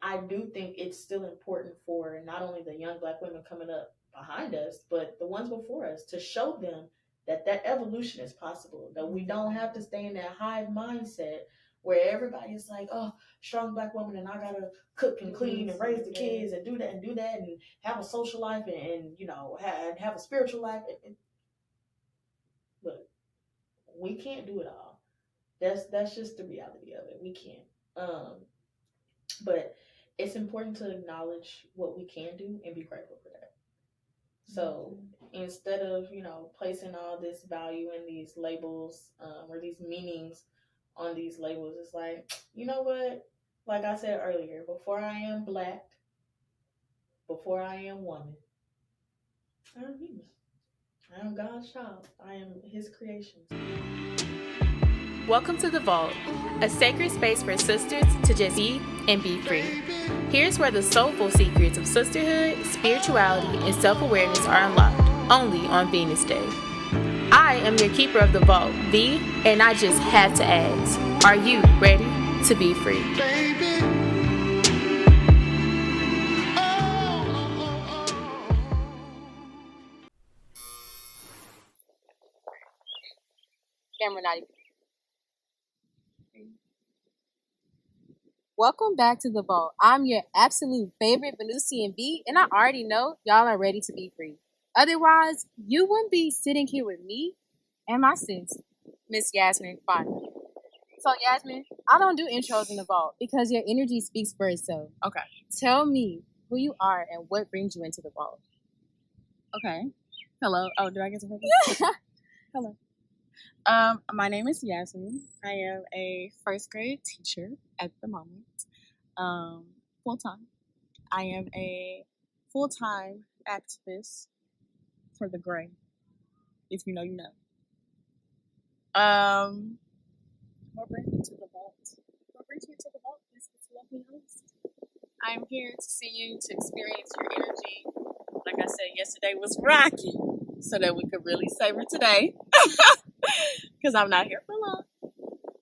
I do think it's still important for not only the young Black women coming up behind us, but the ones before us to show them that that evolution is possible. That we don't have to stay in that hive mindset where everybody is like, oh, strong Black woman, and I gotta cook and clean and raise the kids and do that and have a social life and have a spiritual life. Look, we can't do it all. That's just the reality of it. We can't. But it's important to acknowledge what we can do and be grateful for that. So instead of placing all this value in these labels or these meanings on these labels, it's like, you know what? Like I said earlier, before I am Black, before I am woman, I am human. I am God's child. I am His creation. Welcome to The Vault, a sacred space for sisters to just be and be free. Here's where the soulful secrets of sisterhood, spirituality, and self-awareness are unlocked, only on Venus Day. I am your keeper of the vault, Vee, and I just had to ask, are you ready to be free? Camera not even. Welcome back to The Vault. I'm your absolute favorite Venusian Vee, and I already know y'all are ready to be free. Otherwise, you wouldn't be sitting here with me and my sis, Miss Yasmine Fontenot. So, Yasmine, I don't do intros in The Vault because your energy speaks for itself. Okay. Tell me who you are and what brings you into The Vault. Okay. Hello. Oh, did I get to focus? Hello. My name is Yasmine. I am a first grade teacher at the moment, full-time. I am a full-time activist for the gray. If you know, you know. What brings me to the vault? What brings me to the vault is to love me honest. I'm here to see you, to experience your energy. Like I said, yesterday was rocky, so that we could really savor today. Because I'm not here for long.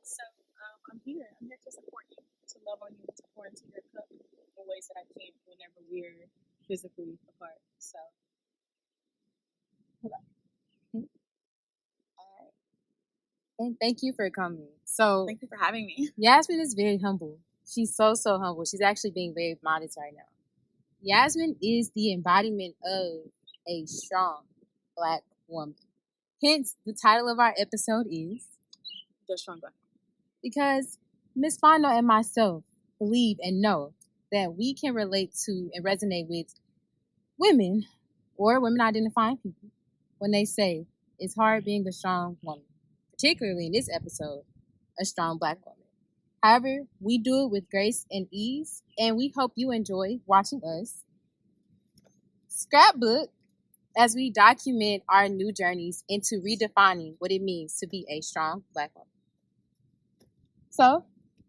So I'm here. I'm here to support you, to love on you, to pour into your cup in ways that I can whenever we're physically apart. So, hello. All right. And thank you for coming. So, thank you for having me. Yasmine is very humble. She's so humble. She's actually being very modest right now. Yasmine is the embodiment of a strong Black woman. Hence, the title of our episode is The Strong Black Woman. Because Miss Fontenot and myself believe and know that we can relate to and resonate with women or women identifying people when they say it's hard being a strong woman, particularly in this episode, a strong Black woman. However, we do it with grace and ease, and we hope you enjoy watching us scrapbook as we document our new journeys into redefining what it means to be a strong Black woman. So,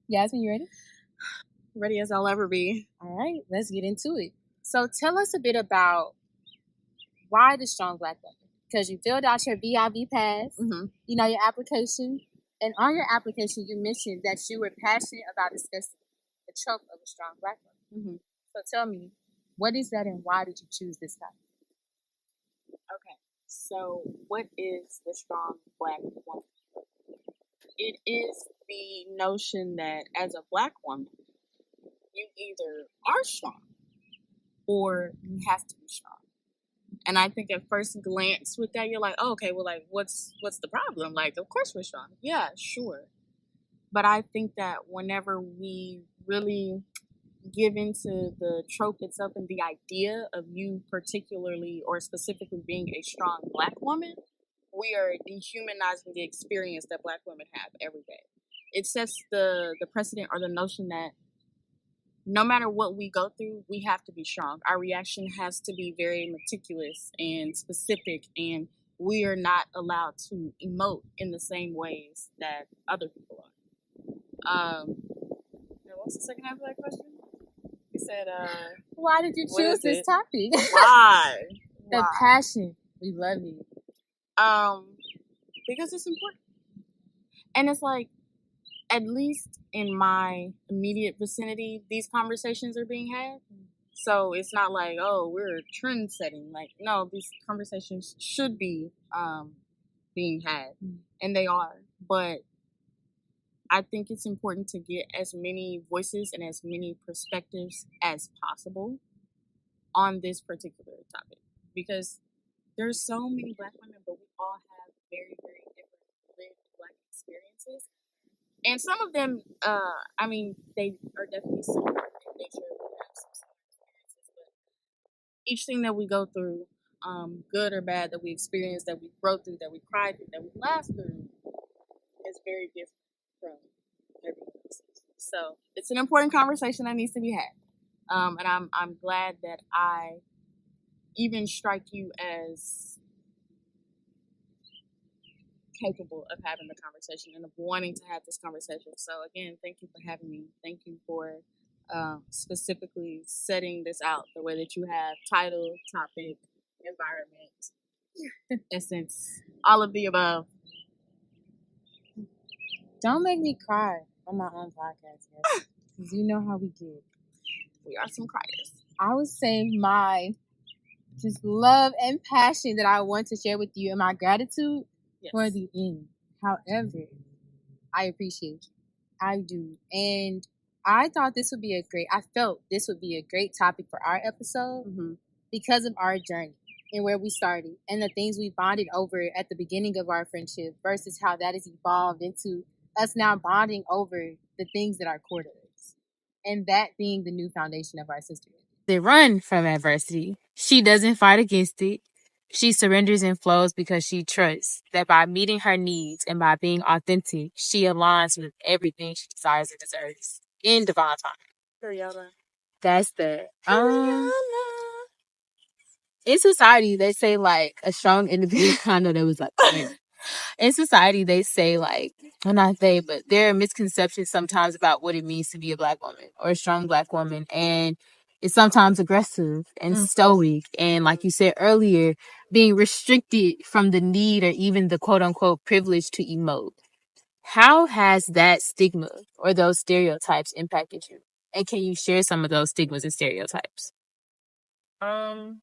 Yasmine, you ready? Ready as I'll ever be. All right, let's get into it. So tell us a bit about why the strong Black woman. Because you filled out your VIV pass, your application. And on your application, you mentioned that you were passionate about discussing the trope of a strong Black woman. So tell me, what is that and why did you choose this topic? Okay, so what is the strong Black woman? It is the notion that as a Black woman, you either are strong or you have to be strong. And I think at first glance with that, you're like, oh, okay, well, like, what's the problem? Like, of course we're strong. Yeah, sure. But I think that whenever we really give into the trope itself and the idea of you particularly or specifically being a strong Black woman, we are dehumanizing the experience that Black women have every day. It sets the precedent or the notion that no matter what we go through, we have to be strong. Our reaction has to be very meticulous and specific, and we are not allowed to emote in the same ways that other people are. What's the second half of that question? You said, why did you choose this topic? Why? The passion. We love you. Because it's important. And it's like, at least in my immediate vicinity, these conversations are being had. So it's not like, oh, we're trend setting. Like, no, these conversations should be being had, and they are. But I think it's important to get as many voices and as many perspectives as possible on this particular topic, because there's so many Black women, but we all have very, very different lived Black experiences. And some of them, I mean, they are definitely similar in nature. We have some similar experiences, but each thing that we go through, good or bad, that we experience, that we grow through, that we cry through, that we laugh through, is very different from everyone else's. So it's an important conversation that needs to be had. And I'm glad that I even strike you as capable of having the conversation and of wanting to have this conversation. So again, thank you for having me. Thank you for specifically setting this out the way that you have: title, topic, environment, essence, all of the above. Don't make me cry on my own podcast, yes. Because you know how we get. We are some criers. I would say my just love and passion that I want to share with you and my gratitude for the end. However, I appreciate you. I do. And I felt this would be a great topic for our episode because of our journey and where we started and the things we bonded over at the beginning of our friendship versus how that has evolved into us now bonding over the things that are core to us. And that being the new foundation of our sisterhood. They run from adversity. She doesn't fight against it. She surrenders and flows because she trusts that by meeting her needs and by being authentic, she aligns with everything she desires and deserves in divine time. Rihanna. That's the in society they say like a strong independent. I know that was like in society they say like, well, not they, but there are misconceptions sometimes about what it means to be a Black woman or a strong Black woman, and it's sometimes aggressive and stoic, and like you said earlier, being restricted from the need or even the quote unquote privilege to emote. How has that stigma or those stereotypes impacted you? And can you share some of those stigmas and stereotypes? I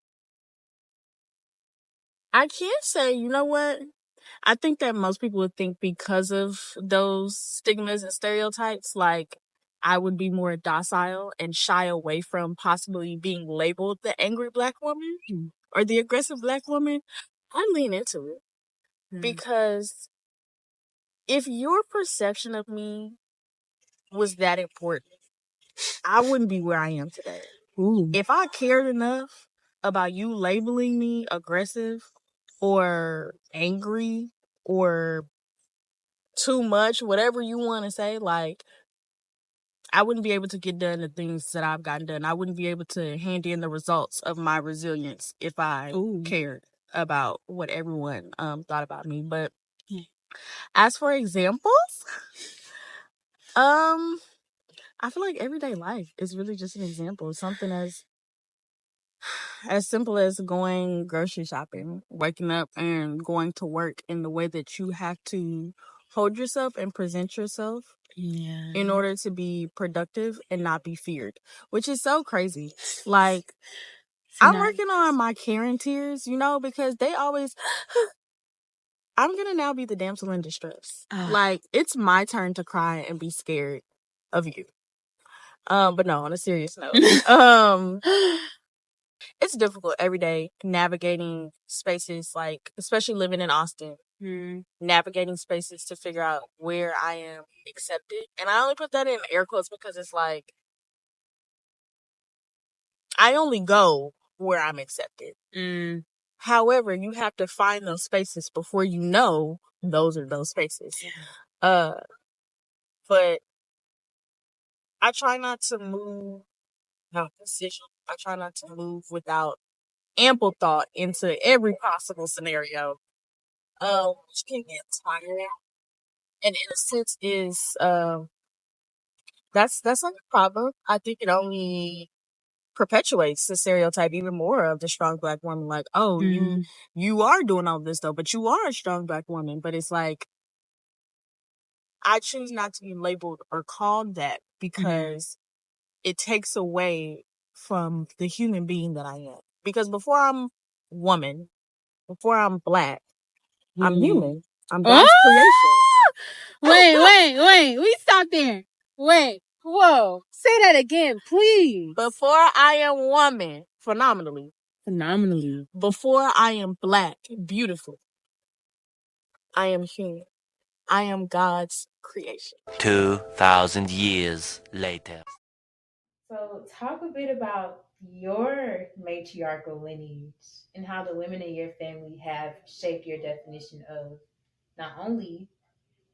can't say, you know what? I think that most people would think because of those stigmas and stereotypes, like I would be more docile and shy away from possibly being labeled the angry Black woman or the aggressive Black woman. I lean into it because if your perception of me was that important, I wouldn't be where I am today. If I cared enough about you labeling me aggressive or angry or too much, whatever you want to say, like, I wouldn't be able to get done the things that I've gotten done. I wouldn't be able to hand in the results of my resilience if I cared about what everyone thought about me. But as for examples, I feel like everyday life is really just an example. Something as simple as going grocery shopping, waking up and going to work in the way that you have to hold yourself and present yourself in order to be productive and not be feared, which is so crazy. Like, I'm working on my Karen tears, because they always, I'm going to now be the damsel in distress. Like, it's my turn to cry and be scared of you. But no, on a serious note, it's difficult every day navigating spaces, like, especially living in Austin, navigating spaces to figure out where I am accepted. And I only put that in air quotes because it's like, I only go where I'm accepted. However, you have to find those spaces before you know those are those spaces. But I try not to move without decision. I try not to move without ample thought into every possible scenario. Which can get tiring. And in a sense is that's like a problem. I think it only perpetuates the stereotype even more of the strong Black woman. Like, oh, you are doing all this though, but you are a strong Black woman. But it's like, I choose not to be labeled or called that because it takes away from the human being that I am. Because before I'm woman, before I'm black, I'm human. I'm God's creation. Wait. We stop there. Wait. Whoa. Say that again, please. Before I am woman, phenomenally. Before I am black, beautiful. I am human. I am God's creation. 2,000 years later. So, talk a bit about your matriarchal lineage and how the women in your family have shaped your definition of not only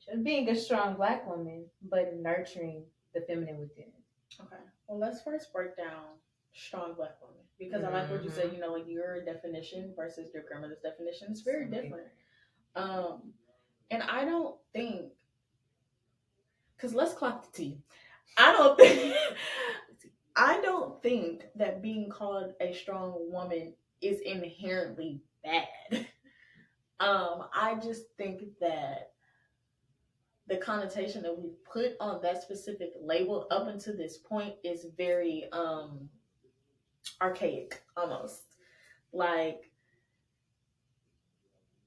just being a strong black woman, but nurturing the feminine within. Okay. Well, let's first break down strong black woman because I like what you said. You know, like your definition versus your grandmother's definition is very different. And I don't think, because let's clock the T. I don't think. I don't think that being called a strong woman is inherently bad. I just think that the connotation that we put on that specific label up until this point is very archaic almost. Like,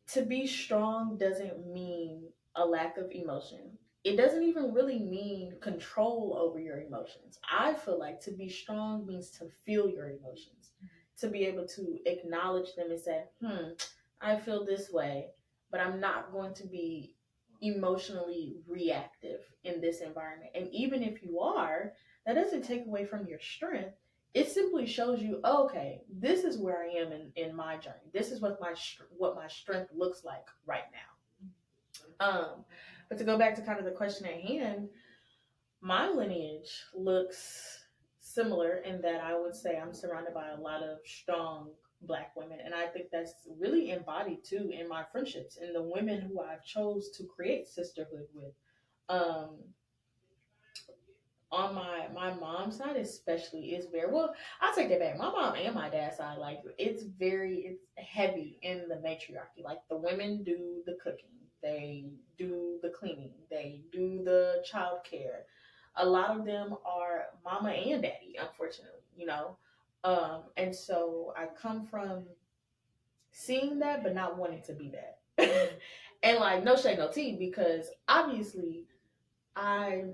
to be strong doesn't mean a lack of emotion. It doesn't even really mean control over your emotions. I feel like to be strong means to feel your emotions, to be able to acknowledge them and say, I feel this way, but I'm not going to be emotionally reactive in this environment. And even if you are, that doesn't take away from your strength. It simply shows you, okay, this is where I am in my journey. This is what my strength looks like right now. But to go back to kind of the question at hand, my lineage looks similar in that I would say I'm surrounded by a lot of strong black women, and I think that's really embodied too in my friendships and the women who I've chose to create sisterhood with. Um, on my mom's side especially is very well. I'll take that back. My mom and my dad's side, like it's heavy in the matriarchy. Like the women do the cooking, they do the cleaning, they do the child care. A lot of them are mama and daddy, unfortunately, you know. And so I come from seeing that but not wanting to be that. And like no shade, no tea, because obviously I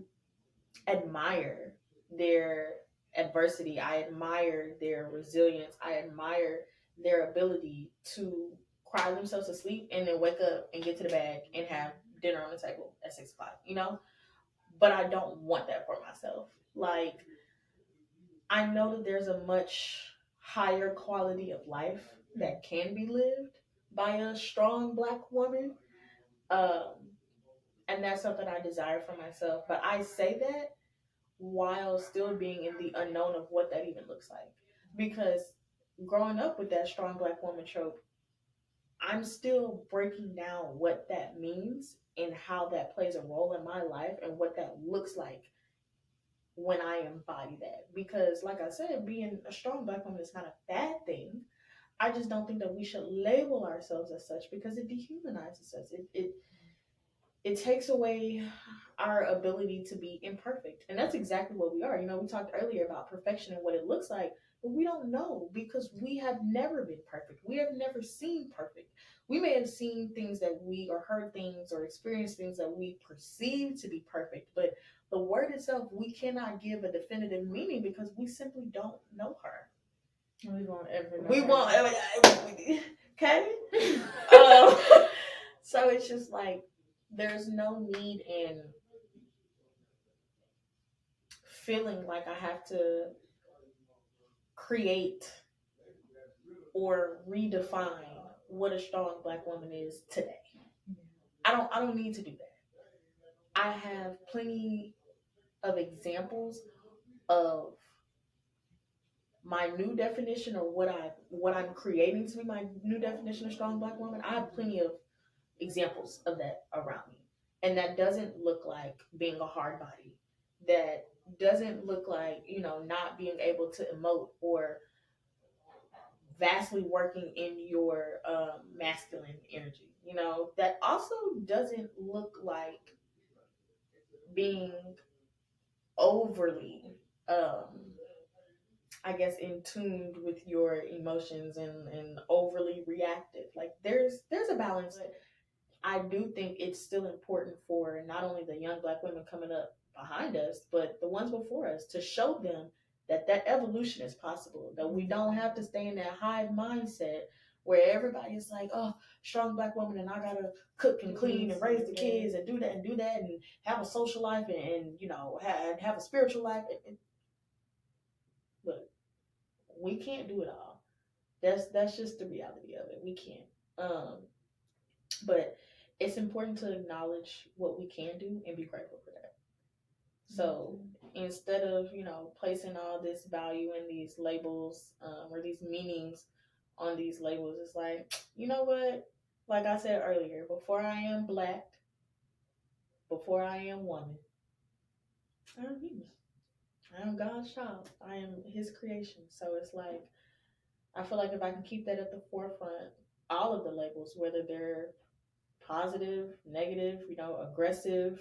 admire their adversity. I admire their resilience. I admire their ability to cry themselves to sleep and then wake up and get to the bag and have dinner on the table at 6 o'clock, you know? But I don't want that for myself. Like, I know that there's a much higher quality of life that can be lived by a strong black woman. Um, and that's something I desire for myself. But I say that while still being in the unknown of what that even looks like. Because growing up with that strong black woman trope, I'm still breaking down what that means and how that plays a role in my life and what that looks like when I embody that. Because, like I said, being a strong black woman is not a bad thing. I just don't think that we should label ourselves as such because it dehumanizes us. It takes away our ability to be imperfect. And that's exactly what we are. You know, we talked earlier about perfection and what it looks like, but we don't know because we have never been perfect. We have never seen perfect. We may have seen things that we or heard things or experienced things that we perceive to be perfect, but the word itself, we cannot give a definitive meaning because we simply don't know her. We won't ever know. We won't ever. Okay? So it's just like, there's no need in feeling like I have to create or redefine what a strong black woman is today. I don't need to do that. I have plenty of examples of my new definition or what I'm creating to be my new definition of strong black woman. I have plenty of examples of that around me. And that doesn't look like being a hard body. That doesn't look like, you know, not being able to emote or vastly working in your masculine energy. You know, that also doesn't look like being overly, I guess, in tune with your emotions and overly reactive. Like there's a balance. I do think it's still important for not only the young Black women coming up behind us, but the ones before us to show them that that evolution is possible. That we don't have to stay in that hive mindset where everybody is like, oh, strong Black woman, and I gotta cook and clean and raise the kids and do that and have a social life and you know have a spiritual life. Look, we can't do it all. That's just the reality of it. We can't. But it's important to acknowledge what we can do and be grateful for that. So instead of placing all this value in these labels or these meanings on these labels, it's like, you know what? Like I said earlier, before I am Black, before I am woman, I am human. I am God's child. I am His creation. So it's like I feel like if I can keep that at the forefront, all of the labels, whether they're positive, negative, aggressive,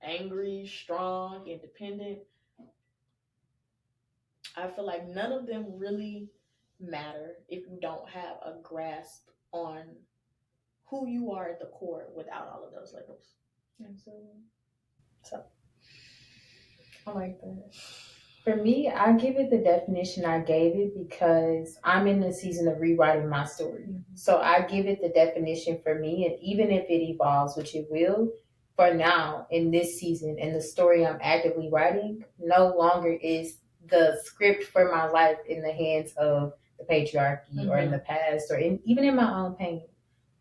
angry, strong, independent, I feel like none of them really matter if you don't have a grasp on who you are at the core without all of those labels. Absolutely. So I like that. For me, I give it the definition I gave it because I'm in the season of rewriting my story. Mm-hmm. So I give it the definition for me, and even if it evolves, which it will, for now, in this season, and the story I'm actively writing, no longer is the script for my life in the hands of the patriarchy mm-hmm. or in the past or even in my own pain.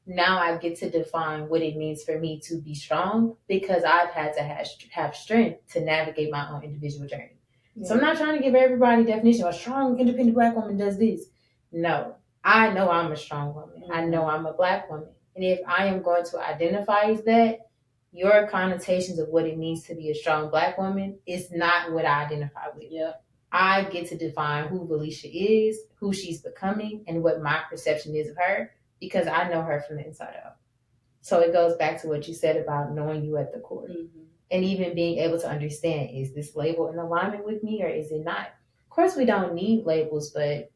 Now I get to define what it means for me to be strong because I've had to have strength to navigate my own individual journey. Yeah. So I'm not trying to give everybody definition. A strong, independent Black woman does this. No, I know I'm a strong woman. Mm-hmm. I know I'm a Black woman. And if I am going to identify as that, your connotations of what it means to be a strong Black woman is not what I identify with. Yeah. I get to define who Felicia is, who she's becoming, and what my perception is of her because I know her from the inside out. So it goes back to what you said about knowing you at the core. Mm-hmm. And even being able to understand, is this label in alignment with me or is it not? Of course, we don't need labels, but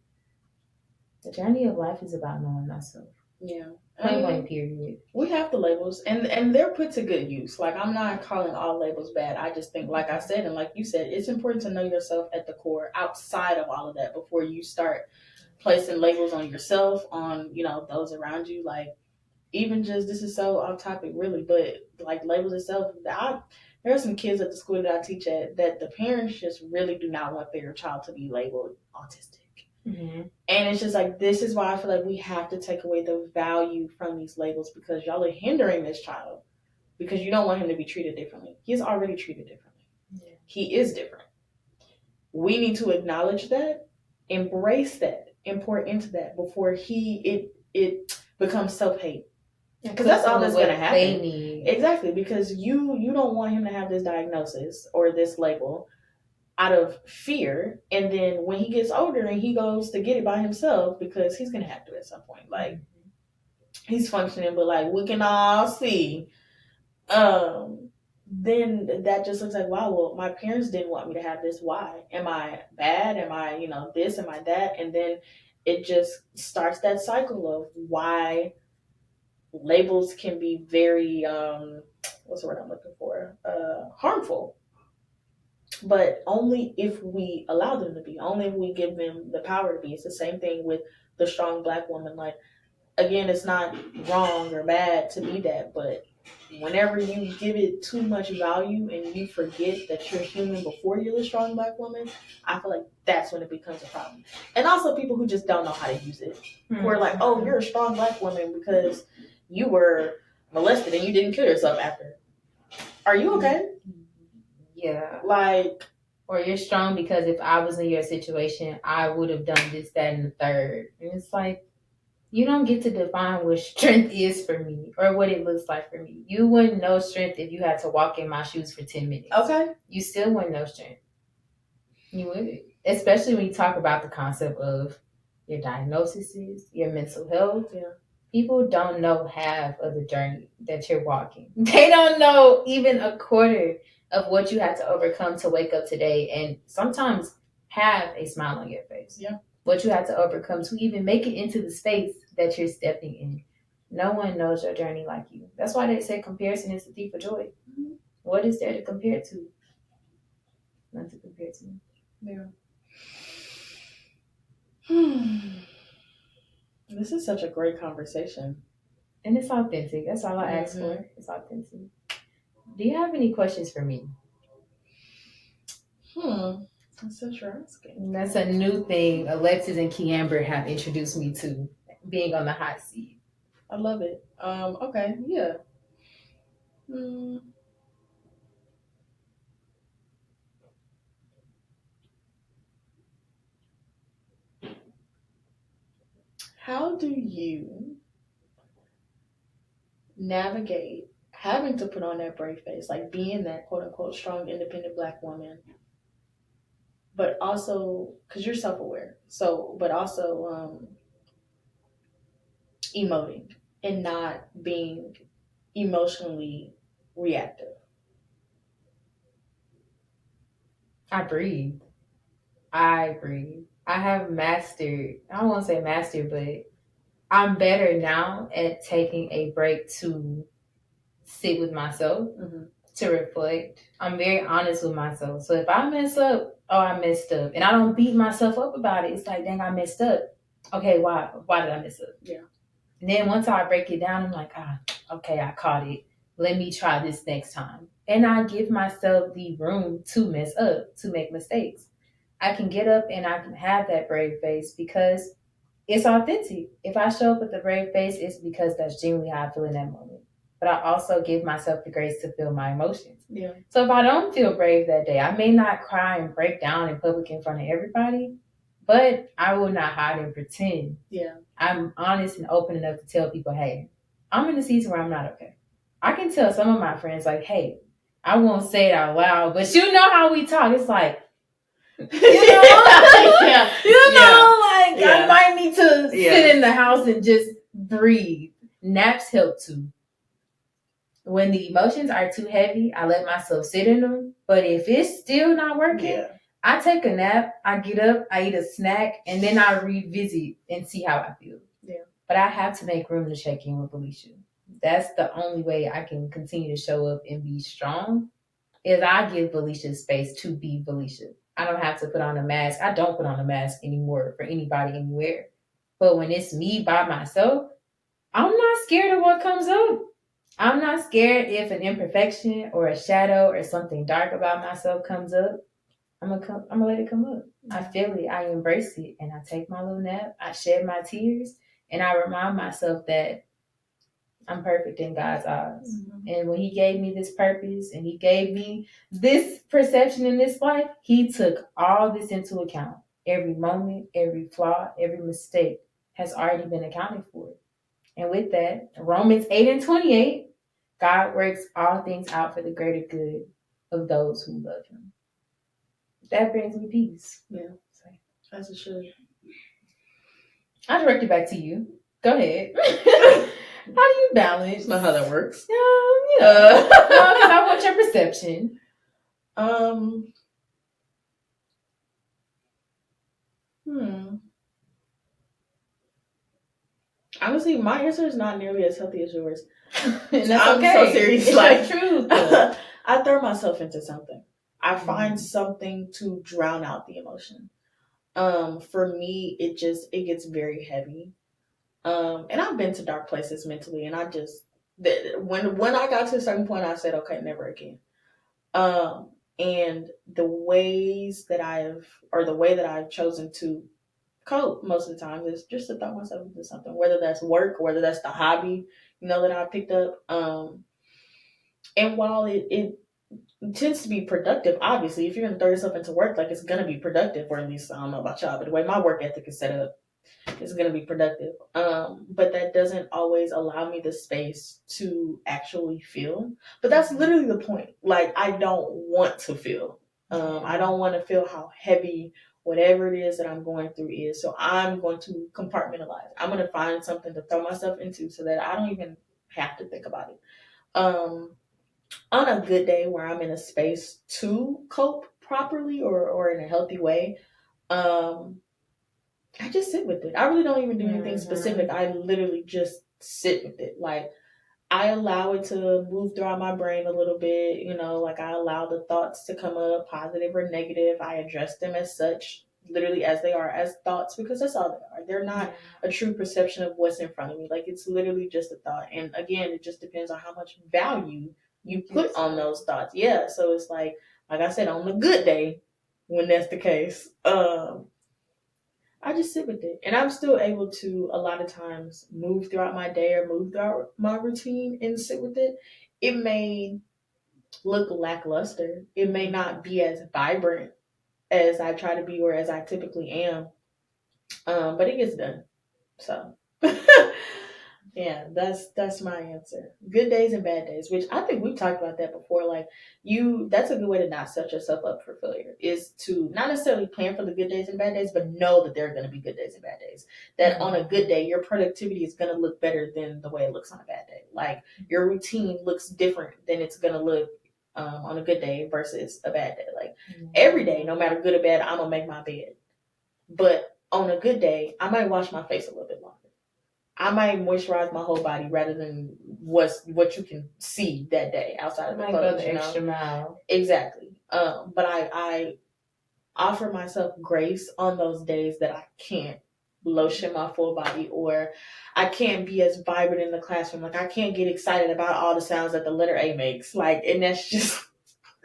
the journey of life is about knowing ourselves. Yeah. Point period. We have the labels and they're put to good use. Like, I'm not calling all labels bad. I just think, like I said, and like you said, it's important to know yourself at the core outside of all of that before you start placing labels on yourself, on, those around you. Like, even just, this is so off topic really, but like labels itself, there are some kids at the school that I teach at that the parents just really do not want their child to be labeled autistic. Mm-hmm. And it's just like, this is why I feel like we have to take away the value from these labels because y'all are hindering this child because you don't want him to be treated differently. He's already treated differently. Yeah. He is different. We need to acknowledge that, embrace that, and pour into that before it becomes self-hate. Because that's all that's going to happen. Exactly, because you don't want him to have this diagnosis or this label out of fear, and then when he gets older and he goes to get it by himself, because he's going to have to at some point. Like, he's functioning, but like we can all see, then that just looks like, wow, well, my parents didn't want me to have this. Why? Am I bad? Am I, this? Am I that? And then it just starts that cycle of why labels can be very, what's the word I'm looking for? Harmful. But only if we allow them to be, only if we give them the power to be. It's the same thing with the strong Black woman. Like, again, it's not wrong or bad to be that, but whenever you give it too much value and you forget that you're human before you're a strong Black woman, I feel like that's when it becomes a problem. And also people who just don't know how to use it. Mm-hmm. Who are like, oh, you're a strong Black woman because you were molested and you didn't kill yourself after. Are you okay? Yeah. Like, or you're strong because if I was in your situation, I would have done this, that, and the third. And it's like, you don't get to define what strength is for me or what it looks like for me. You wouldn't know strength if you had to walk in my shoes for 10 minutes. Okay. You still wouldn't know strength. You would. Especially when you talk about the concept of your diagnoses, your mental health. Yeah. People don't know half of the journey that you're walking. They don't know even a quarter. of what you had to overcome to wake up today and sometimes have a smile on your face. Yeah. What you had to overcome to even make it into the space that you're stepping in. No one knows your journey like you. That's why they say comparison is the thief of joy. Mm-hmm. What is there to compare to? Nothing to compare to. Yeah. This is such a great conversation. And it's authentic. That's all I ask for. It's authentic. Do you have any questions for me? That's what you're asking. That's a new thing Alexis and Kiamber have introduced me to, being on the hot seat. I love it. Okay, yeah. How do you navigate having to put on that brave face, like being that quote unquote strong, independent Black woman, but also because you're self aware, but also emoting and not being emotionally reactive? I breathe. I have mastered, I don't want to say mastered, but I'm better now at taking a break to sit with myself, to reflect. I'm very honest with myself. So if I mess up, I messed up. And I don't beat myself up about it. It's like, dang, I messed up. Okay, why did I mess up? Yeah. And then once I break it down, I'm like, okay, I caught it. Let me try this next time. And I give myself the room to mess up, to make mistakes. I can get up and I can have that brave face because it's authentic. If I show up with a brave face, it's because that's genuinely how I feel in that moment. But I also give myself the grace to feel my emotions. Yeah. So if I don't feel brave that day, I may not cry and break down in public in front of everybody, but I will not hide and pretend. Yeah. I'm honest and open enough to tell people, hey, I'm in a season where I'm not okay. I can tell some of my friends, like, hey, I won't say it out loud, but you know how we talk. It's like, you know, I might need to sit in the house and just breathe. Naps help too. When the emotions are too heavy, I let myself sit in them. But if it's still not working, I take a nap, I get up, I eat a snack, and then I revisit and see how I feel. Yeah. But I have to make room to check in with Alicia. That's the only way I can continue to show up and be strong, is I give Alicia space to be Alicia. I don't have to put on a mask. I don't put on a mask anymore for anybody anywhere. But when it's me by myself, I'm not scared of what comes up. I'm not scared if an imperfection or a shadow or something dark about myself comes up. I'm gonna let it come up. I feel it. I embrace it, and I take my little nap. I shed my tears, and I remind myself that I'm perfect in God's eyes. Mm-hmm. And when He gave me this purpose and He gave me this perception in this life, He took all this into account. Every moment, every flaw, every mistake has already been accounted for. And with that, Romans 8:28, God works all things out for the greater good of those who love Him. That brings me peace. Yeah, as it should. I direct it back to you. Go ahead. How do you balance? That's not how that works. Yeah. Because I want your perception. Honestly, my answer is not nearly as healthy as yours. And that's okay. So serious. It's like truth. I throw myself into something. I find something to drown out the emotion. For me, it gets very heavy. And I've been to dark places mentally, and when I got to a certain point, I said, okay, never again. And the way that I've chosen to cope most of the time is just to throw myself into something, whether that's work, whether that's the hobby, that I picked up. And while it tends to be productive, obviously, if you're going to throw yourself into work, like, it's going to be productive, or at least, I don't know about y'all, but the way my work ethic is set up, it's going to be productive. But that doesn't always allow me the space to actually feel. But that's literally the point. Like, I don't want to feel. I don't want to feel how heavy whatever it is that I'm going through is. So I'm going to compartmentalize. I'm going to find something to throw myself into so that I don't even have to think about it. On a good day where I'm in a space to cope properly or in a healthy way, um, I just sit with it. I really don't even do anything specific. I literally just sit with it. Like, I allow it to move throughout my brain a little bit, like I allow the thoughts to come up, positive or negative. I address them as such, literally as they are, as thoughts, because that's all they are. They're not a true perception of what's in front of me. Like, it's literally just a thought. And again, it just depends on how much value you put on those thoughts. Yeah. So it's like I said, on a good day, when that's the case, I just sit with it. And I'm still able to, a lot of times, move throughout my day or move throughout my routine and sit with it. It may look lackluster. It may not be as vibrant as I try to be or as I typically am. But it gets done. So yeah, that's my answer. Good days and bad days, which I think we've talked about that before. Like, that's a good way to not set yourself up for failure, is to not necessarily plan for the good days and bad days, but know that there are going to be good days and bad days. That on a good day, your productivity is going to look better than the way it looks on a bad day. Like, your routine looks different than it's going to look on a good day versus a bad day. Like, every day, no matter good or bad, I'm gonna make my bed. But on a good day, I might wash my face a little bit longer. I might moisturize my whole body rather than what you can see that day outside of the clothes. Go the extra mile. Exactly. But I offer myself grace on those days that I can't lotion my full body, or I can't be as vibrant in the classroom. Like, I can't get excited about all the sounds that the letter A makes. Like, and that's just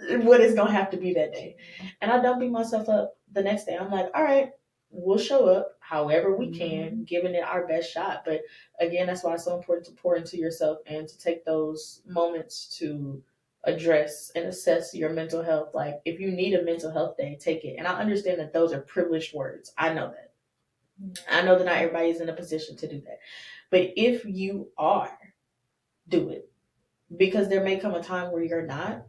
what it's gonna have to be that day. And I don't beat myself up the next day. I'm like, all right, we'll show up however we can, giving it our best shot. But again, that's why it's so important to pour into yourself and to take those moments to address and assess your mental health. Like, if you need a mental health day, take it. And I understand that those are privileged words. I know that. I know that not everybody is in a position to do that. But if you are, do it. Because there may come a time where you're not,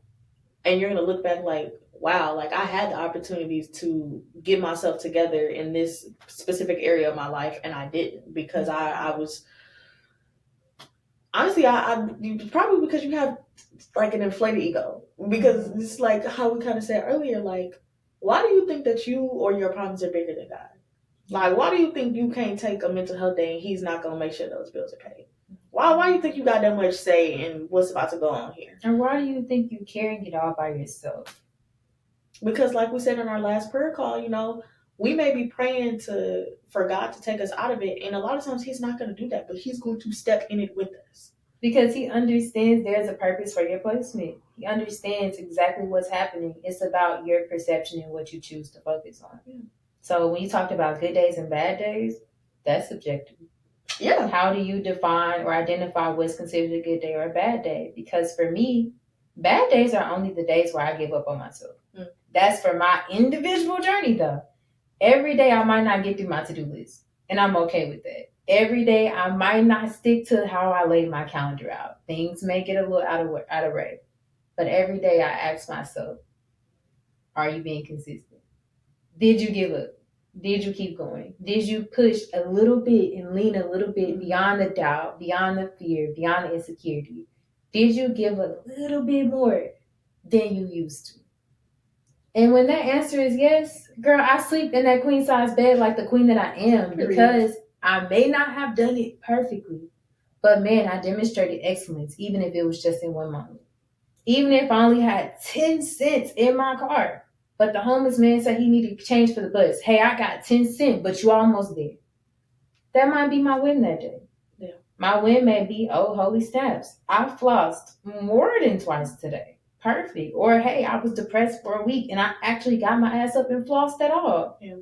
and you're going to look back like, wow, like, I had the opportunities to get myself together in this specific area of my life, and I didn't, because I was, honestly, I probably because you have like an inflated ego, because it's like how we kind of said earlier, like, why do you think that you or your problems are bigger than God? Like, why do you think you can't take a mental health day and he's not going to make sure those bills are paid? Why do you think you got that much say in what's about to go on here? And why do you think you're carrying it all by yourself? Because, like we said in our last prayer call, we may be praying for God to take us out of it, and a lot of times he's not going to do that, but he's going to step in it with us. Because he understands there's a purpose for your placement. He understands exactly what's happening. It's about your perception and what you choose to focus on. Yeah. So when you talked about good days and bad days, that's subjective. Yeah. How do you define or identify what's considered a good day or a bad day? Because for me, bad days are only the days where I give up on myself. That's for my individual journey, though. Every day I might not get through my to-do list, and I'm okay with that. Every day I might not stick to how I laid my calendar out. Things may get a little out of whack. But every day I ask myself, are you being consistent? Did you give up? Did you keep going? Did you push a little bit and lean a little bit beyond the doubt, beyond the fear, beyond the insecurity? Did you give a little bit more than you used to? And when that answer is yes, girl, I sleep in that queen size bed like the queen that I am, because I may not have done it perfectly, but man, I demonstrated excellence, even if it was just in one moment. Even if I only had 10 cents in my car, but the homeless man said he needed change for the bus. Hey, I got 10 cents, but you almost there. That might be my win that day. Yeah. My win may be, oh, holy snaps, I flossed more than twice today. Perfect. Or, hey, I was depressed for a week and I actually got my ass up and flossed at all. Yeah.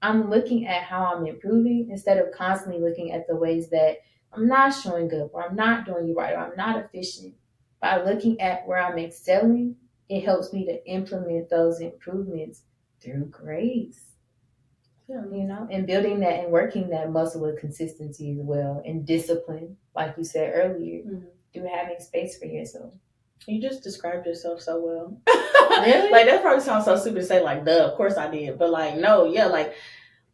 I'm looking at how I'm improving instead of constantly looking at the ways that I'm not showing up, or I'm not doing it right, or I'm not efficient. By looking at where I'm excelling, it helps me to implement those improvements through grace. Yeah. And building that and working that muscle of consistency as well, and discipline, like you said earlier, through having space for yourself. You just described yourself so well. Really? Like, that probably sounds so stupid to say, like, duh, of course I did. But, like, no, yeah, like,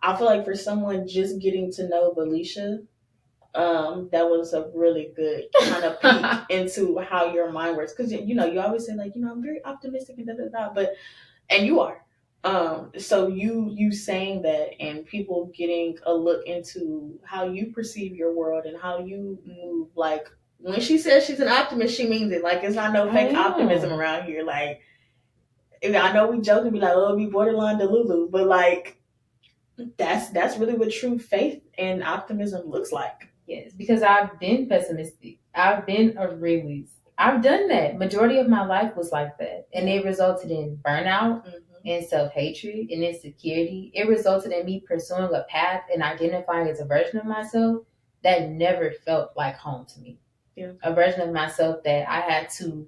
I feel like for someone just getting to know Belisha, that was a really good kind of peek into how your mind works. Because you always say like, I'm very optimistic and da da da, but and you are. So you saying that and people getting a look into how you perceive your world and how you move. Like when she says she's an optimist, she means it. Like it's not no fake optimism around here. Like I know we joke and be like, oh, we borderline Delulu, but like that's really what true faith and optimism looks like. Yes, because I've been pessimistic. I've been a realist. I've done that. Majority of my life was like that. And it resulted in burnout and self-hatred and insecurity. It resulted in me pursuing a path and identifying as a version of myself that never felt like home to me. Yeah. A version of myself that I had to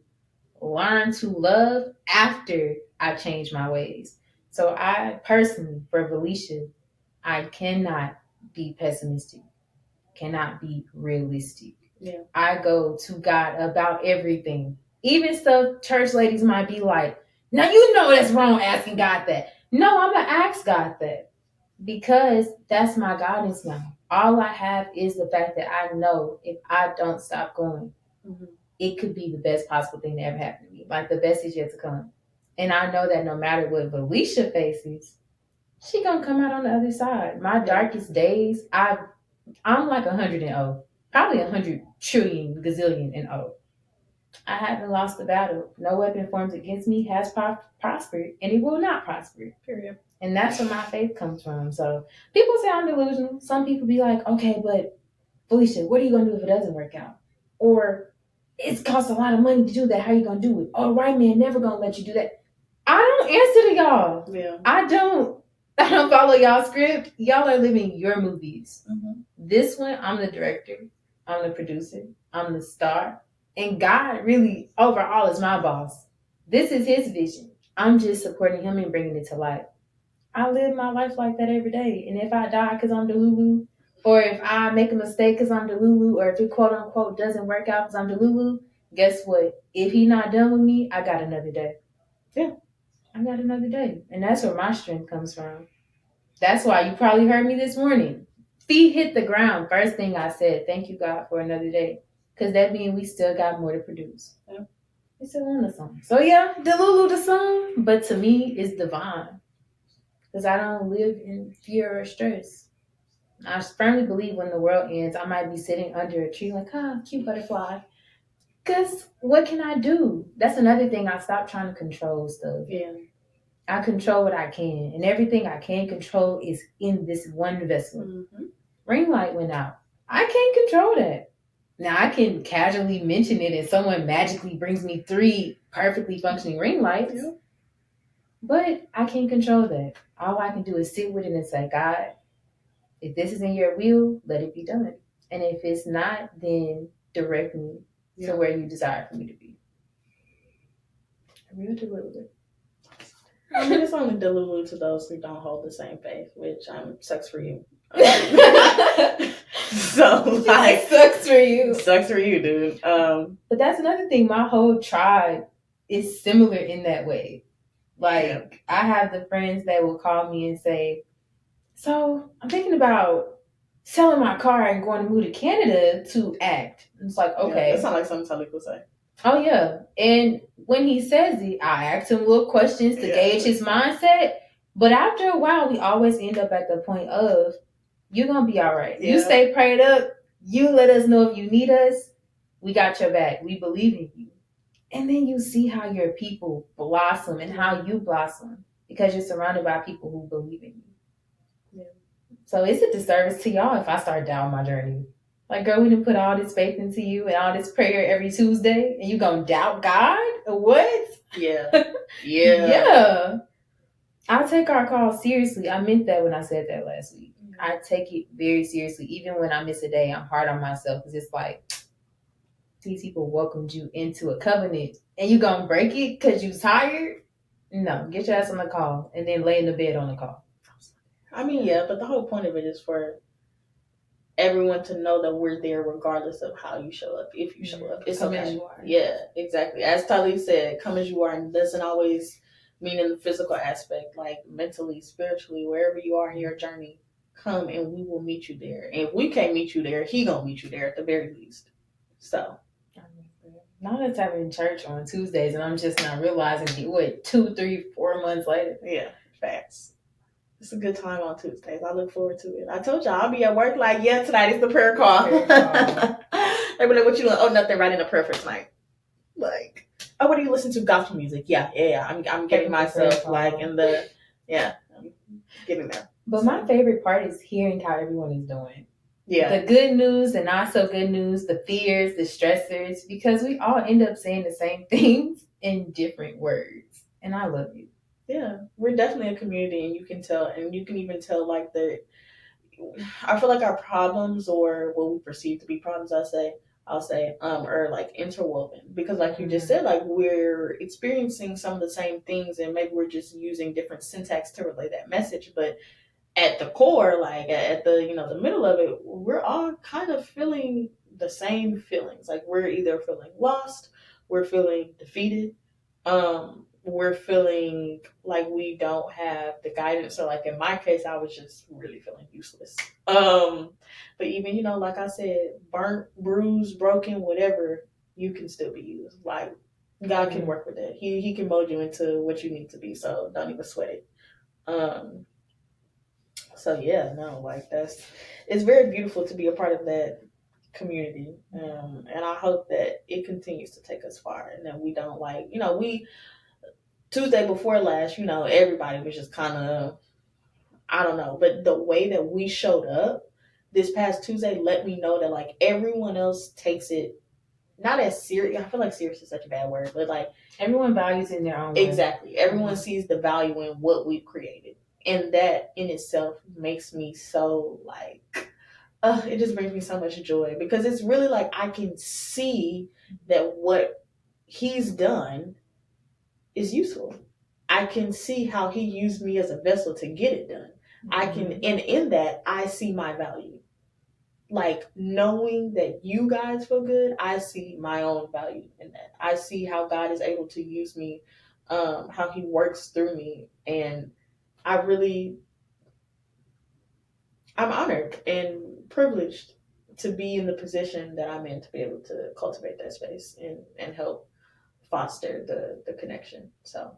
learn to love after I changed my ways. So I personally, for Felicia, I cannot be pessimistic, cannot be realistic. Yeah. I go to God about everything. Even stuff church ladies might be like, now you know that's wrong asking God that. No, I'm going to ask God that because that's my guidance now. All I have is the fact that I know if I don't stop going, it could be the best possible thing that ever happened to me. Like the best is yet to come. And I know that no matter what Felicia faces, she gonna come out on the other side. My darkest days, I'm like 100 and 0, probably 100 trillion gazillion and 0. I haven't lost the battle. No weapon formed against me has prospered, and it will not prosper. Period. And that's where my faith comes from. So people say I'm delusional. Some people be like, okay, but Felicia, what are you gonna do if it doesn't work out? Or it costs a lot of money to do that. How are you gonna do it? Oh, white man never gonna let you do that. I don't answer to y'all. Yeah. I don't follow y'all script. Y'all are living your movies. This one, I'm the director. I'm the producer. I'm the star. And God really, overall, is my boss. This is his vision. I'm just supporting him and bringing it to life. I live my life like that every day. And if I die because I'm Delulu, or if I make a mistake because I'm Delulu, or if it quote unquote doesn't work out because I'm Delulu, guess what? If he not done with me, I got another day. Yeah. I got another day. And that's where my strength comes from. That's why you probably heard me this morning. Feet hit the ground. First thing I said, thank you, God, for another day. Because that means we still got more to produce. Yeah. We still on the song. So yeah, Delulu the song. But to me, it's divine. Because I don't live in fear or stress. I firmly believe when the world ends, I might be sitting under a tree like, cute butterfly. Because what can I do? That's another thing. I stopped trying to control stuff. Yeah. I control what I can. And everything I can control is in this one vessel. Ring light went out. I can't control that. Now, I can casually mention it and someone magically brings me 3 perfectly functioning ring lights. Yeah. But I can't control that. All I can do is sit with it and say, God, if this is in your will, let it be done. And if it's not, then direct me to where you desire for me to be. Real Delulu. I mean, it's only Delulu to those who don't hold the same faith, which sucks for you. So, like, sucks for you. Sucks for you, dude. But that's another thing. My whole tribe is similar in that way. Like, I have the friends that will call me and say, so I'm thinking about selling my car and going to move to Canada to act. And it's like, okay. That sounds like something Talik would say. Oh, yeah. And when he says it, I ask him little questions to gauge his mindset. But after a while, we always end up at the point of, you're going to be all right. Yeah. You stay prayed up. You let us know if you need us. We got your back. We believe in you. And then you see how your people blossom and how you blossom because you're surrounded by people who believe in you. Yeah. So it's a disservice to y'all if I start down my journey. Like, girl, we didn't put all this faith into you and all this prayer every Tuesday, and you gonna doubt God? What? Yeah. Yeah. I take our call seriously. I meant that when I said that last week. Mm-hmm. I take it very seriously. Even when I miss a day, I'm hard on myself because it's like, these people welcomed you into a covenant and you gonna break it because you tired? No, get your ass on the call and then lay in the bed on the call. I mean, yeah, but the whole point of it is for everyone to know that we're there regardless of how you show up. If you show up, it's come okay. As you are. Yeah, exactly. As Tali said, come as you are, and doesn't always mean in the physical aspect, like mentally, spiritually, wherever you are in your journey, come and we will meet you there. And if we can't meet you there, he gonna meet you there at the very least. So now that I'm in church on Tuesdays and I'm just not realizing it, 2, 3, 4 months later. Yeah, facts. It's a good time on Tuesdays. I look forward to it. I told y'all I'll be at work like, yeah, tonight is the prayer call. They be like, what you doing? Oh, nothing, writing a prayer for tonight. Like, oh, what do you listen to? Gospel music. Yeah. I'm getting myself like in the, I'm getting there. But my favorite part is hearing how everyone is doing. Yeah. The good news, the not so good news, the fears, the stressors, because we all end up saying the same things in different words. And I love you. Yeah, we're definitely a community, and you can tell, and you can even tell like I feel like our problems, or what we perceive to be problems, I'll say, are like interwoven, because like you just said, like we're experiencing some of the same things, and maybe we're just using different syntax to relay that message, but at the core, like at the the middle of it, we're all kind of feeling the same feelings. Like we're either feeling lost, we're feeling defeated, we're feeling like we don't have the guidance. So like in my case, I was just really feeling useless. But even like I said, burnt, bruised, broken, whatever, you can still be used. Like God can work with it. He can mold you into what you need to be. So don't even sweat it. So yeah, no, like it's very beautiful to be a part of that community, and I hope that it continues to take us far, and that we don't we Tuesday before last, everybody was just kind of, I don't know, but the way that we showed up this past Tuesday let me know that like everyone else takes it not as serious. I feel like serious is such a bad word, but like everyone values in their own way. Exactly. Everyone sees the value in what we've created. And that in itself makes me so like, it just brings me so much joy, because it's really like I can see that what he's done is useful. I can see how he used me as a vessel to get it done. I can, and in that, I see my value. Like knowing that you guys feel good, I see my own value in that. I see how God is able to use me, how he works through me. And I'm honored and privileged to be in the position that I'm in, to be able to cultivate that space and help foster the connection. So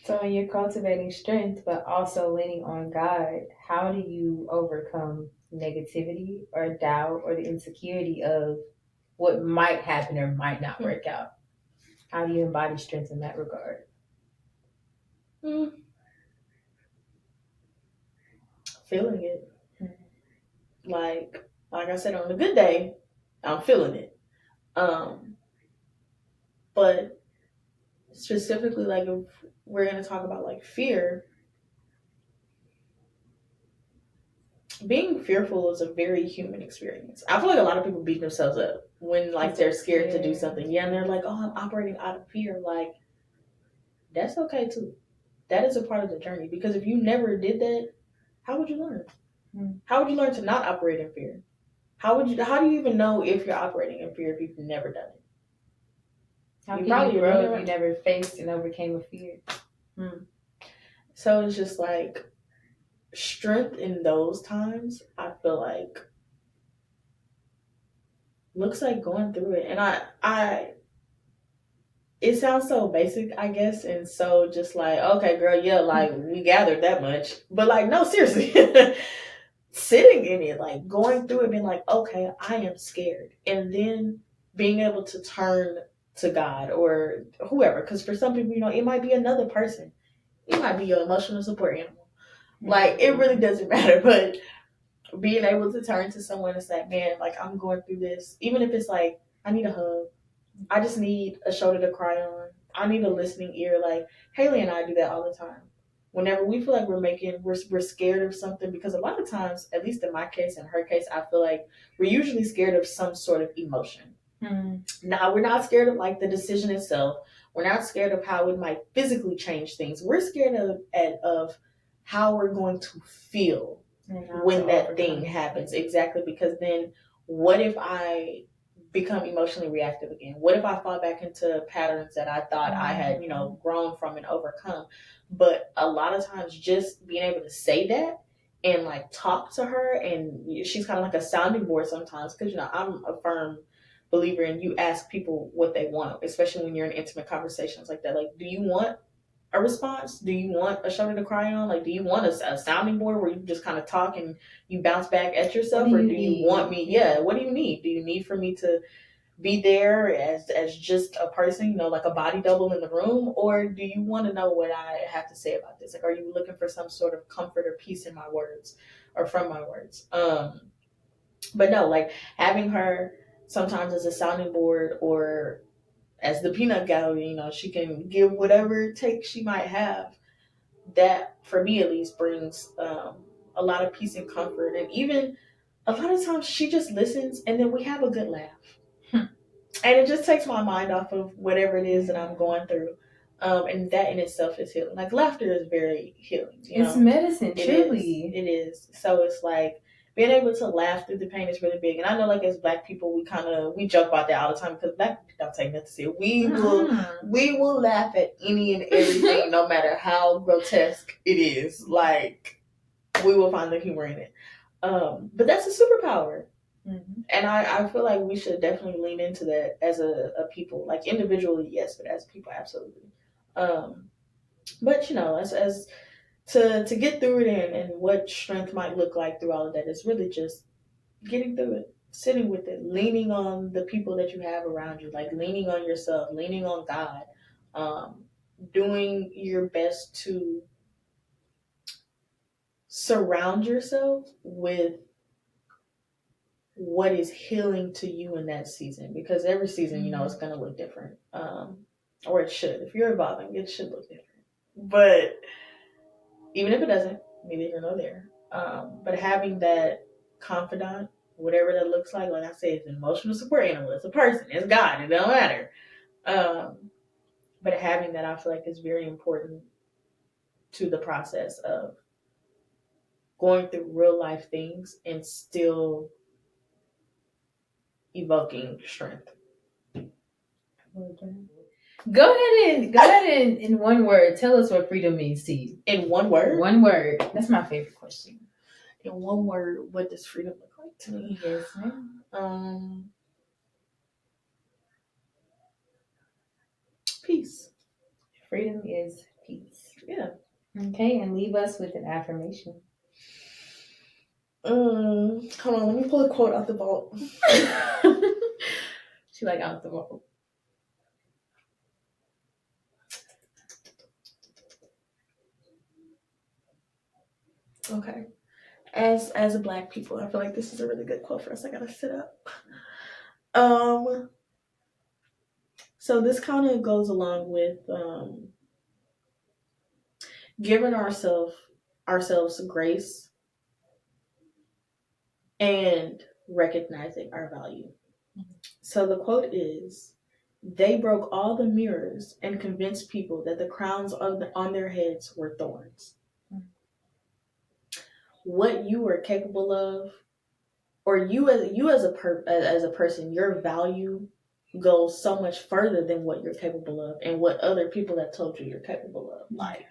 when you're cultivating strength, but also leaning on God, how do you overcome negativity or doubt or the insecurity of what might happen or might not work out? How do you embody strength in that regard? Feeling it. Like I said, on a good day, I'm feeling it. But specifically, like if we're going to talk about like fear, being fearful is a very human experience. I feel like a lot of people beat themselves up when like they're scared to do something. Yeah, and they're like, oh, I'm operating out of fear. Like, that's okay too. That is a part of the journey, because if you never did that, how would you learn? How would you learn to not operate in fear? How do you even know if you're operating in fear if you've never done it? How can you grow if you never faced and overcame a fear? So it's just like strength in those times, I feel like looks like going through it. And I it sounds so basic, I guess, and so just like, okay, girl, yeah, like we gathered that much. But like, no, seriously. Sitting in it, like going through it, being like, okay, I am scared. And then being able to turn to God or whoever. Because for some people, it might be another person. It might be your emotional support animal. Like, it really doesn't matter. But being able to turn to someone and say, man, like, I'm going through this. Even if it's like, I need a hug. I just need a shoulder to cry on. I need a listening ear. Like, Haley and I do that all the time. Whenever we feel like we're scared of something, because a lot of times, at least in my case, in her case, I feel like we're usually scared of some sort of emotion. Now, we're not scared of like the decision itself. We're not scared of how it might physically change things. We're scared of how we're going to feel when that thing happens. Exactly, because then what if I become emotionally reactive again? What if I fall back into patterns that I thought I had, grown from and overcome? But a lot of times just being able to say that and like talk to her, and she's kind of like a sounding board sometimes, because I'm a firm believer in you ask people what they want, especially when you're in intimate conversations like that. Like, do you want a response? Do you want a shoulder to cry on? Like, do you want a sounding board where you just kind of talk and you bounce back at yourself? Or do you want me? Yeah, what do you need? Do you need for me to be there as just a person, like a body double in the room? Or do you want to know what I have to say about this? Like, are you looking for some sort of comfort or peace in my words or from my words? But no, like having her sometimes as a sounding board or as the peanut gallery, she can give whatever take she might have. That, for me at least, brings a lot of peace and comfort. And even a lot of times she just listens and then we have a good laugh. And it just takes my mind off of whatever it is that I'm going through. And that in itself is healing. Like, laughter is very healing. It's medicine, truly. It is. So it's like being able to laugh through the pain is really big. And I know, like, as Black people, we joke about that all the time, because Black people don't take nothing serious. We will laugh at any and everything, no matter how grotesque it is. Like, we will find the humor in it. But that's a superpower. Mm-hmm. And I feel like we should definitely lean into that as a people. Like, individually, yes, but as people, absolutely. But as to get through it, and what strength might look like through all of that, is really just getting through it, sitting with it, leaning on the people that you have around you, like leaning on yourself, leaning on God, doing your best to surround yourself with what is healing to you in that season, because every season, it's going to look different, or it should. If you're evolving, it should look different. But even if it doesn't, neither here nor there. But having that confidant, whatever that looks like I say, it's an emotional support animal, it's a person, it's God, it don't matter. But having that, I feel like, is very important to the process of going through real life things and still evoking strength. Go ahead and in one word, tell us what freedom means to you. In one word? One word. That's my favorite question. In one word, what does freedom look like to me? Yes, ma'am. Peace. Freedom is peace. Yeah. Okay, and leave us with an affirmation. Hold on, let me pull a quote out the vault. She like out the vault. Okay. As a Black people, I feel like this is a really good quote for us. I gotta sit up. So this kind of goes along with giving ourselves grace and recognizing our value. Mm-hmm. So the quote is, "They broke all the mirrors and convinced people that the crowns on their heads were thorns." Mm-hmm. What you are capable of, or you as a person, your value goes so much further than what you're capable of and what other people have told you you're capable of. Like,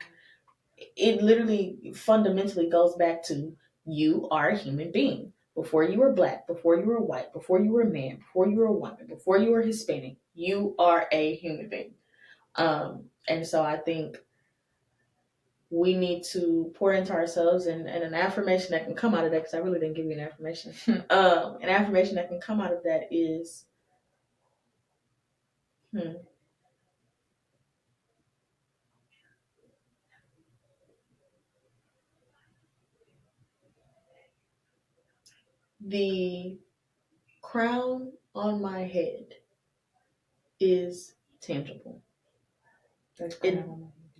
it literally fundamentally goes back to, you are a human being. Before you were Black, before you were white, before you were a man, before you were a woman, before you were Hispanic, you are a human being. And so I think we need to pour into ourselves, and an affirmation that can come out of that, because I really didn't give you an affirmation. An affirmation that can come out of that is, the crown on my head is tangible.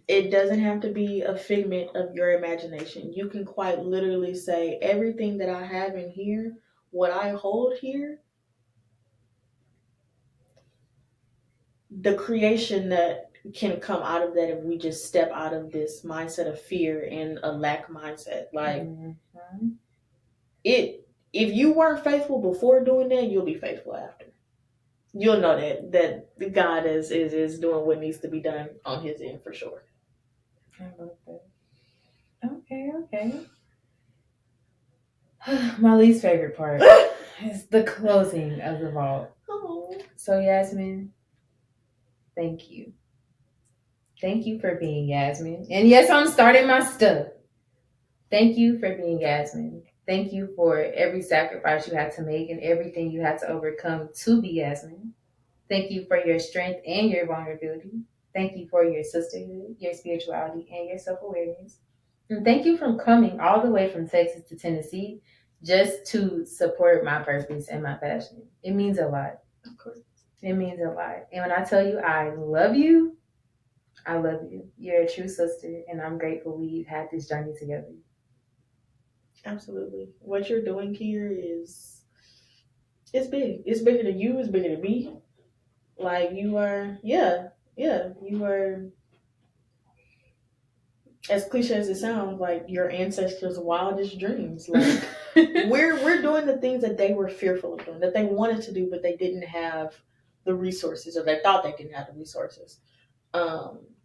It doesn't have to be a figment of your imagination. You can quite literally say, everything that I have in here, what I hold here, the creation that can come out of that if we just step out of this mindset of fear and a lack mindset. Like, if you weren't faithful before doing that, you'll be faithful after. you'll know that God is doing what needs to be done on His end for sure. I love that. Okay. My least favorite part is the closing of the vault. Oh. So Yasmine, thank you. Thank you for being Yasmine. And yes, I'm starting my stuff. Thank you for being Yasmine. Thank you for every sacrifice you had to make and everything you had to overcome to be Yasmine. Thank you for your strength and your vulnerability. Thank you for your sisterhood, your spirituality, and your self-awareness. And thank you for coming all the way from Texas to Tennessee just to support my purpose and my passion. It means a lot. Of course. It means a lot. And when I tell you I love you, I love you. You're a true sister, and I'm grateful we've had this journey together. Absolutely. What you're doing here it's big. It's bigger than you, it's bigger than me. Like you are you are, as cliche as it sounds, like your ancestors' wildest dreams. Like we're doing the things that they were fearful of doing, that they wanted to do, but they didn't have the resources, or they thought they didn't have the resources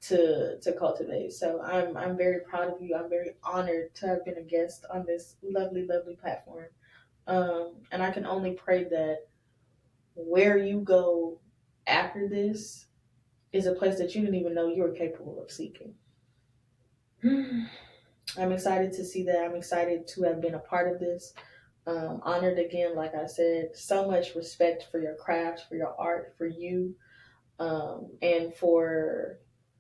to cultivate. So I'm very proud of you. I'm very honored to have been a guest on this lovely, lovely platform. And I can only pray that where you go after this is a place that you didn't even know you were capable of seeking. I'm excited to see that. I'm excited to have been a part of this. Honored again, like I said, so much respect for your craft, for your art, for you, and for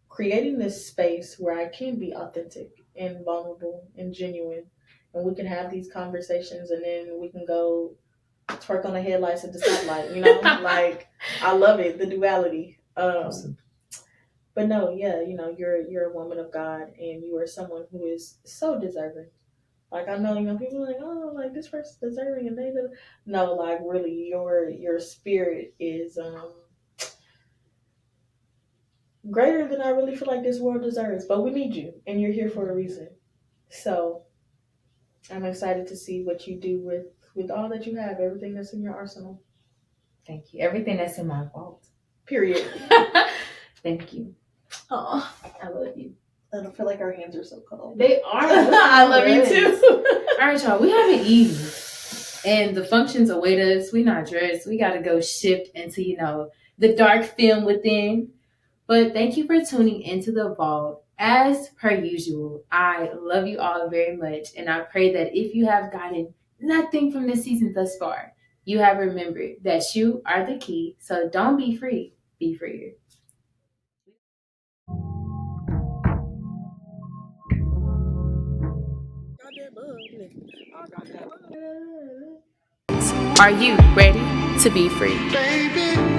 creating this space where I can be authentic and vulnerable and genuine. And we can have these conversations, and then we can go twerk on the headlights at the stoplight, you know? Like, I love it, the duality. But no, yeah, you're a woman of God, and you are someone who is so deserving. Like, I know, people are like, oh, like this person's deserving, and no, like really, your spirit is greater than I really feel like this world deserves. But we need you, and you're here for a reason. So I'm excited to see what you do with all that you have, everything that's in your arsenal. Thank you. Everything that's in my vault. Period. Thank you. Oh, I love you. I don't feel like our hands are so cold. They are. I love you too. All right, y'all. We have it easy, and the functions await us. We not dressed. We got to go shift into the dark film within. But thank you for tuning into the vault. As per usual, I love you all very much, and I pray that if you have gotten nothing from this season thus far, you have remembered that you are the key. So don't be free. Be freer. Are you ready to be free? Baby.